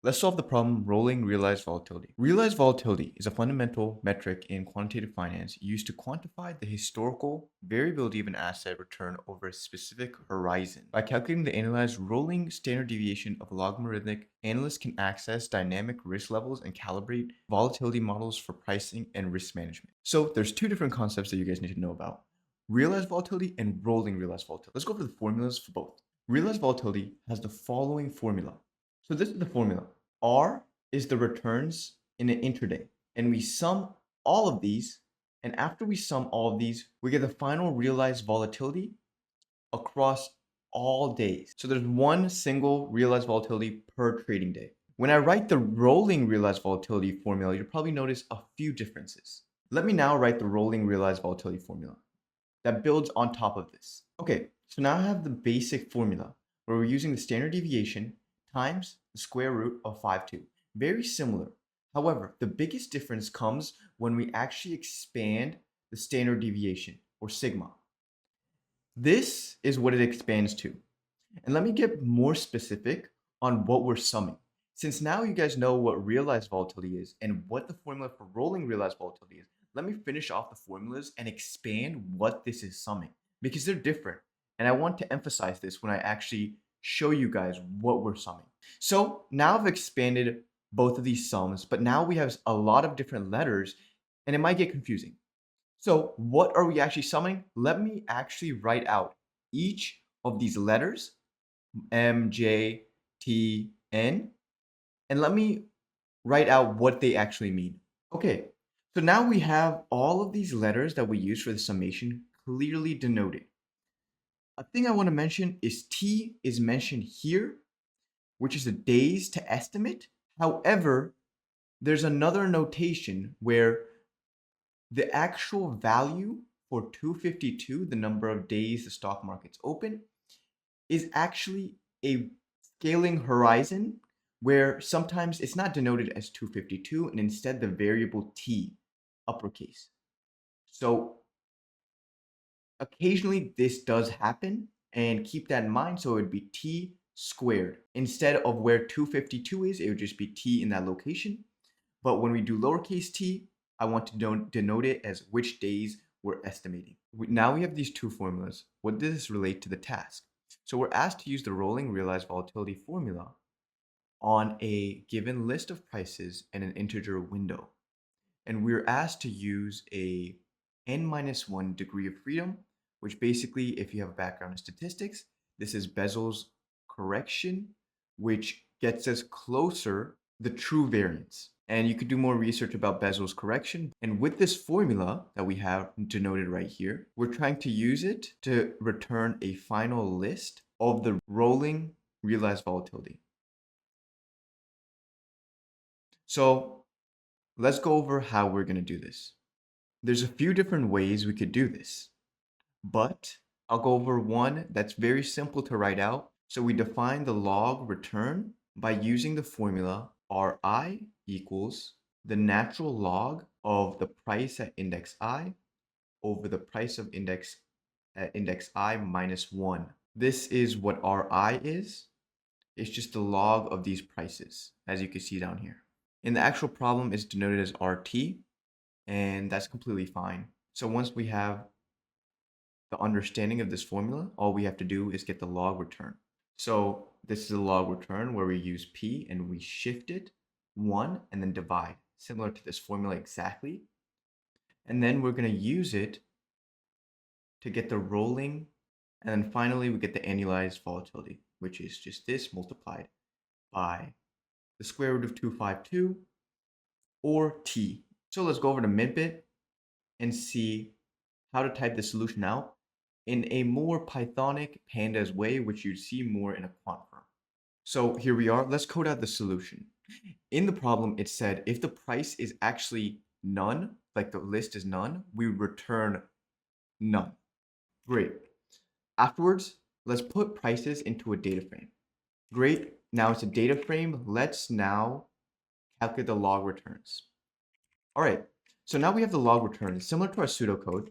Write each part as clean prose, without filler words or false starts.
Let's solve the problem rolling realized volatility. Realized volatility is a fundamental metric in quantitative finance used to quantify the historical variability of an asset return over a specific horizon. By calculating the annualized rolling standard deviation of a logarithmic, analysts can access dynamic risk levels and calibrate volatility models for pricing and risk management. So there's two different concepts that you guys need to know about: realized volatility and rolling realized volatility. Let's go over the formulas for both. Realized volatility has the following formula. So this is the formula. R is the returns in an intraday. And we sum all of these. And after we sum all of these, we get the final realized volatility across all days. So there's one single realized volatility per trading day. When I write the rolling realized volatility formula, you'll probably notice a few differences. Let me now write the rolling realized volatility formula that builds on top of this. Okay, so now I have the basic formula where we're using the standard deviation times the square root of 5/2. Very similar. However, the biggest difference comes when we actually expand the standard deviation, or sigma. This is what it expands to. And let me get more specific on what we're summing. Since now you guys know what realized volatility is and what the formula for rolling realized volatility is, let me finish off the formulas and expand what this is summing, because they're different. And I want to emphasize this when I actually show you guys what we're summing. So now I've expanded both of these sums, but now we have a lot of different letters and it might get confusing. So what are we actually summing? Let me actually write out each of these letters, M, J, T, N, and let me write out what they actually mean. Okay, so now we have all of these letters that we use for the summation clearly denoted. A thing I want to mention is T is mentioned here, which is the days to estimate. However, there's another notation where the actual value for 252, the number of days the stock market's open, is actually a scaling horizon where sometimes it's not denoted as 252 and instead the variable t, uppercase. So occasionally this does happen, and keep that in mind. So it would be t squared. Instead of where 252 is, it would just be t in that location. But when we do lowercase t, I want to denote it as which days we're estimating. Now we have these two formulas. What does this relate to the task? So we're asked to use the rolling realized volatility formula on a given list of prices and an integer window. And we're asked to use a n-1 degree of freedom, which basically, if you have a background in statistics, this is Bezel's correction, which gets us closer the true variance. And you could do more research about Bezel's correction. And with this formula that we have denoted right here, we're trying to use it to return a final list of the rolling realized volatility. So let's go over how we're going to do this. There's a few different ways we could do this, but I'll go over one that's very simple to write out. So we define the log return by using the formula Ri equals the natural log of the price at index I over the price of index at index I minus 1. This is what Ri is. It's just the log of these prices, as you can see down here. In the actual problem, it's denoted as RT, and that's completely fine. So once we have the understanding of this formula, all we have to do is get the log return. So this is a log return where we use P and we shift it 1 and then divide, similar to this formula exactly. And then we're going to use it to get the rolling. And then finally, we get the annualized volatility, which is just this multiplied by the square root of 252 or T. So let's go over to Myntbit and see how to type the solution out in a more Pythonic pandas way, which you'd see more in a quant firm. So here we are. Let's code out the solution. In the problem, it said if the price is actually none, like the list is none, we return none. Great. Afterwards, let's put prices into a data frame. Great. Now it's a data frame. Let's now calculate the log returns. All right. So now we have the log returns. Similar to our pseudocode,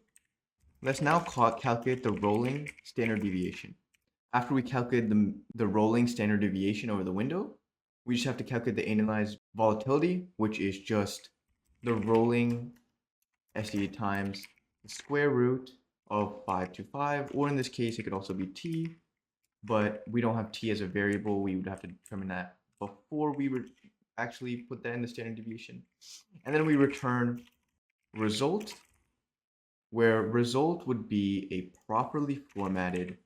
let's now calculate the rolling standard deviation. After we calculate the rolling standard deviation over the window, we just have to calculate the annualized volatility, which is just the rolling SD times the square root of 525, or in this case, it could also be t, but we don't have t as a variable. We would have to determine that before we would actually put that in the standard deviation. And then we return result, where result would be a properly formatted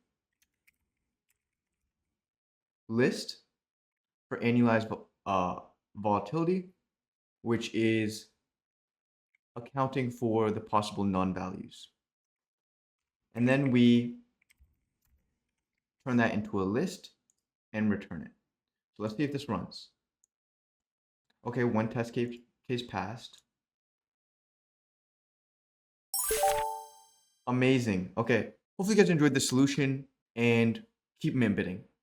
list for annualized volatility, which is accounting for the possible non-values. And then we turn that into a list and return it. So let's see if this runs. Okay, one test case passed. Amazing. Okay, hopefully you guys enjoyed the solution and keep Myntbitting.